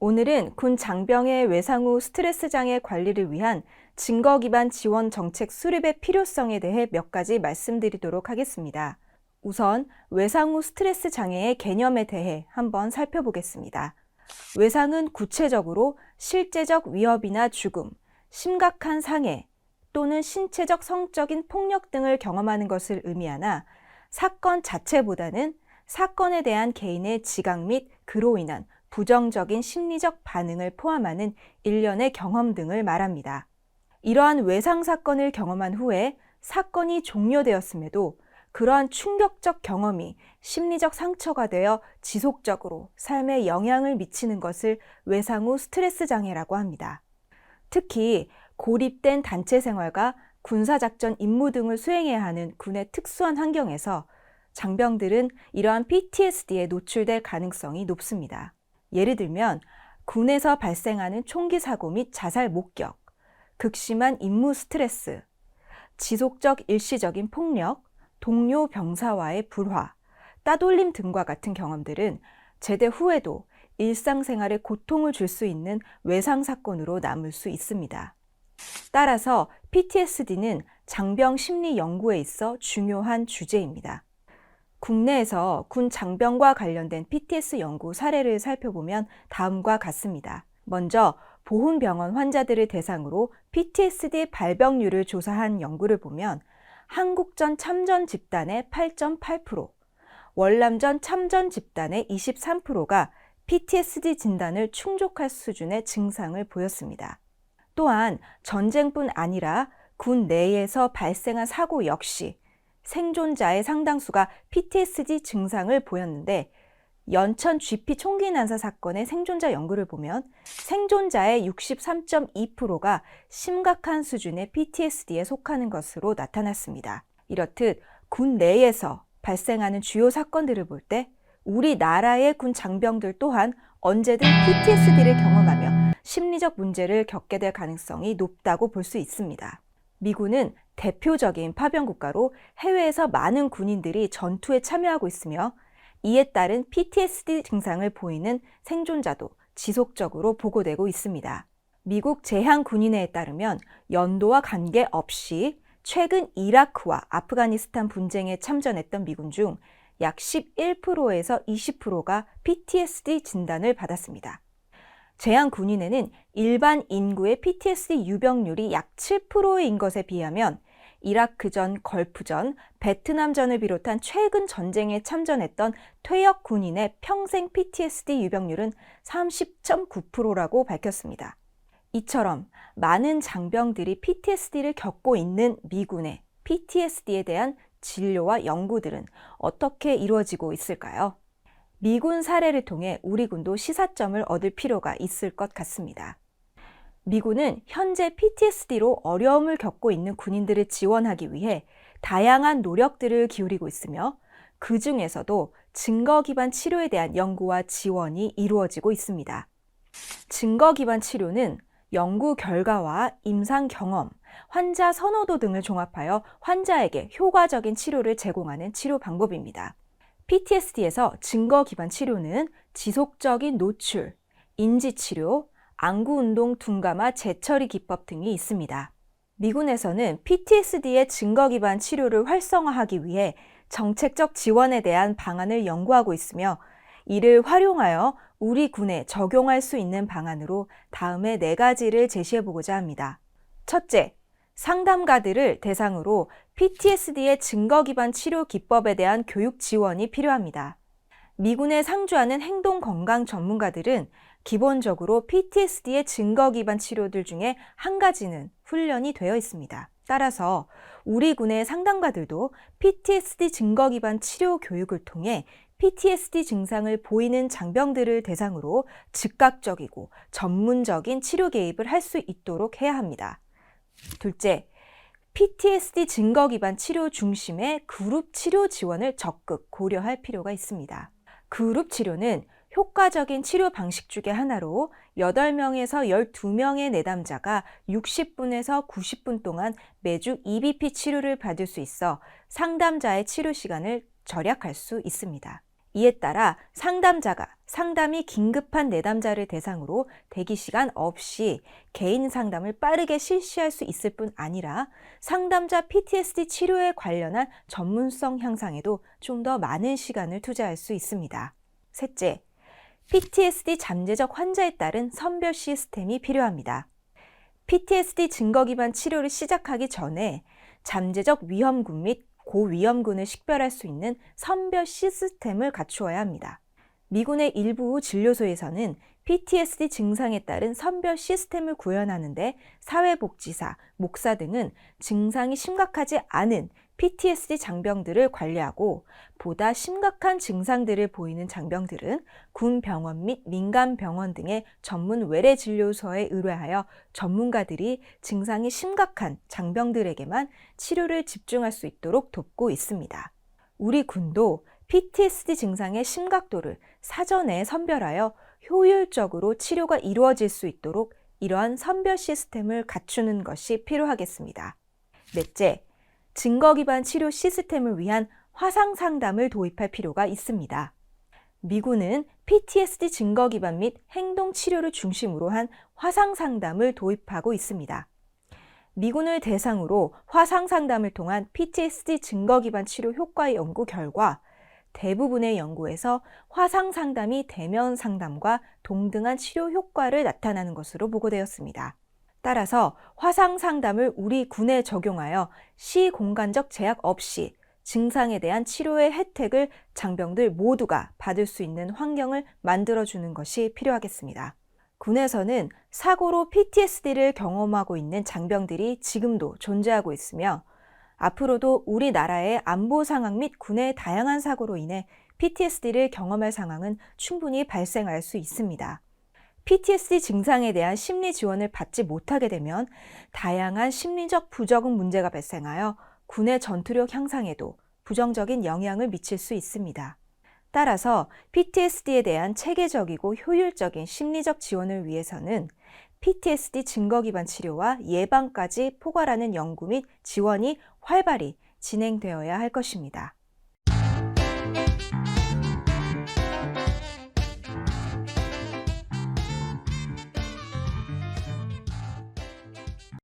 오늘은 군 장병의 외상 후 스트레스 장애 관리를 위한 증거 기반 지원 정책 수립의 필요성에 대해 몇 가지 말씀드리도록 하겠습니다. 우선 외상 후 스트레스 장애의 개념에 대해 한번 살펴보겠습니다. 외상은 구체적으로 실제적 위협이나 죽음, 심각한 상해 또는 신체적 성적인 폭력 등을 경험하는 것을 의미하나 사건 자체보다는 사건에 대한 개인의 지각 및 그로 인한 부정적인 심리적 반응을 포함하는 일련의 경험 등을 말합니다. 이러한 외상 사건을 경험한 후에 사건이 종료되었음에도 그러한 충격적 경험이 심리적 상처가 되어 지속적으로 삶에 영향을 미치는 것을 외상 후 스트레스 장애라고 합니다. 특히 고립된 단체 생활과 군사작전 임무 등을 수행해야 하는 군의 특수한 환경에서 장병들은 이러한 PTSD에 노출될 가능성이 높습니다. 예를 들면 군에서 발생하는 총기 사고 및 자살 목격, 극심한 임무 스트레스, 지속적 일시적인 폭력, 동료 병사와의 불화, 따돌림 등과 같은 경험들은 제대 후에도 일상생활에 고통을 줄 수 있는 외상 사건으로 남을 수 있습니다. 따라서 PTSD는 장병 심리 연구에 있어 중요한 주제입니다. 국내에서 군 장병과 관련된 PTSD 연구 사례를 살펴보면 다음과 같습니다. 먼저 보훈병원 환자들을 대상으로 PTSD 발병률을 조사한 연구를 보면 한국전 참전 집단의 8.8%, 월남전 참전 집단의 23%가 PTSD 진단을 충족할 수준의 증상을 보였습니다. 또한 전쟁뿐 아니라 군 내에서 발생한 사고 역시 생존자의 상당수가 PTSD 증상을 보였는데 연천 GP 총기 난사 사건의 생존자 연구를 보면 생존자의 63.2%가 심각한 수준의 PTSD에 속하는 것으로 나타났습니다. 이렇듯 군 내에서 발생하는 주요 사건들을 볼 때 우리나라의 군 장병들 또한 언제든 PTSD를 경험하며 심리적 문제를 겪게 될 가능성이 높다고 볼 수 있습니다. 미군은 대표적인 파병 국가로 해외에서 많은 군인들이 전투에 참여하고 있으며 이에 따른 PTSD 증상을 보이는 생존자도 지속적으로 보고되고 있습니다. 미국 제향군인회에 따르면 연도와 관계없이 최근 이라크와 아프가니스탄 분쟁에 참전했던 미군 중 약 11%에서 20%가 PTSD 진단을 받았습니다. 제향군인회는 일반 인구의 PTSD 유병률이 약 7%인 것에 비하면 이라크전, 걸프전, 베트남전을 비롯한 최근 전쟁에 참전했던 퇴역 군인의 평생 PTSD 유병률은 30.9%라고 밝혔습니다. 이처럼 많은 장병들이 PTSD를 겪고 있는 미군의 PTSD에 대한 진료와 연구들은 어떻게 이루어지고 있을까요? 미군 사례를 통해 우리 군도 시사점을 얻을 필요가 있을 것 같습니다. 미군은 현재 PTSD로 어려움을 겪고 있는 군인들을 지원하기 위해 다양한 노력들을 기울이고 있으며 그 중에서도 증거 기반 치료에 대한 연구와 지원이 이루어지고 있습니다. 증거 기반 치료는 연구 결과와 임상 경험, 환자 선호도 등을 종합하여 환자에게 효과적인 치료를 제공하는 치료 방법입니다. PTSD에서 증거 기반 치료는 지속적인 노출, 인지치료, 안구운동 둔감화 재처리 기법 등이 있습니다. 미군에서는 PTSD의 증거 기반 치료를 활성화하기 위해 정책적 지원에 대한 방안을 연구하고 있으며 이를 활용하여 우리 군에 적용할 수 있는 방안으로 다음에 4가지를 제시해보고자 합니다. 첫째, 상담가들을 대상으로 PTSD의 증거 기반 치료 기법에 대한 교육 지원이 필요합니다. 미군에 상주하는 행동 건강 전문가들은 기본적으로 PTSD의 증거 기반 치료들 중에 한 가지는 훈련이 되어 있습니다. 따라서 우리 군의 상담가들도 PTSD 증거 기반 치료 교육을 통해 PTSD 증상을 보이는 장병들을 대상으로 즉각적이고 전문적인 치료 개입을 할 수 있도록 해야 합니다. 둘째, PTSD 증거 기반 치료 중심의 그룹 치료 지원을 적극 고려할 필요가 있습니다. 그룹 치료는 효과적인 치료 방식 중의 하나로 8명에서 12명의 내담자가 60분에서 90분 동안 매주 EBP 치료를 받을 수 있어 상담자의 치료 시간을 절약할 수 있습니다. 이에 따라 상담자가 상담이 긴급한 내담자를 대상으로 대기시간 없이 개인 상담을 빠르게 실시할 수 있을 뿐 아니라 상담자 PTSD 치료에 관련한 전문성 향상에도 좀 더 많은 시간을 투자할 수 있습니다. 셋째, PTSD 잠재적 환자에 따른 선별 시스템이 필요합니다. PTSD 증거 기반 치료를 시작하기 전에 잠재적 위험군 및 고위험군을 식별할 수 있는 선별 시스템을 갖추어야 합니다. 미군의 일부 진료소에서는 PTSD 증상에 따른 선별 시스템을 구현하는데 사회복지사, 목사 등은 증상이 심각하지 않은 PTSD 장병들을 관리하고 보다 심각한 증상들을 보이는 장병들은 군 병원 및 민간 병원 등의 전문 외래 진료소에 의뢰하여 전문가들이 증상이 심각한 장병들에게만 치료를 집중할 수 있도록 돕고 있습니다. 우리 군도 PTSD 증상의 심각도를 사전에 선별하여 효율적으로 치료가 이루어질 수 있도록 이러한 선별 시스템을 갖추는 것이 필요하겠습니다. 넷째, 증거 기반 치료 시스템을 위한 화상 상담을 도입할 필요가 있습니다. 미군은 PTSD 증거 기반 및 행동 치료를 중심으로 한 화상 상담을 도입하고 있습니다. 미군을 대상으로 화상 상담을 통한 PTSD 증거 기반 치료 효과의 연구 결과 대부분의 연구에서 화상 상담이 대면 상담과 동등한 치료 효과를 나타나는 것으로 보고되었습니다. 따라서 화상 상담을 우리 군에 적용하여 시공간적 제약 없이 증상에 대한 치료의 혜택을 장병들 모두가 받을 수 있는 환경을 만들어주는 것이 필요하겠습니다. 군에서는 사고로 PTSD를 경험하고 있는 장병들이 지금도 존재하고 있으며 앞으로도 우리나라의 안보 상황 및 군의 다양한 사고로 인해 PTSD를 경험할 상황은 충분히 발생할 수 있습니다. PTSD 증상에 대한 심리 지원을 받지 못하게 되면 다양한 심리적 부적응 문제가 발생하여 군의 전투력 향상에도 부정적인 영향을 미칠 수 있습니다. 따라서 PTSD에 대한 체계적이고 효율적인 심리적 지원을 위해서는 PTSD 증거 기반 치료와 예방까지 포괄하는 연구 및 지원이 활발히 진행되어야 할 것입니다.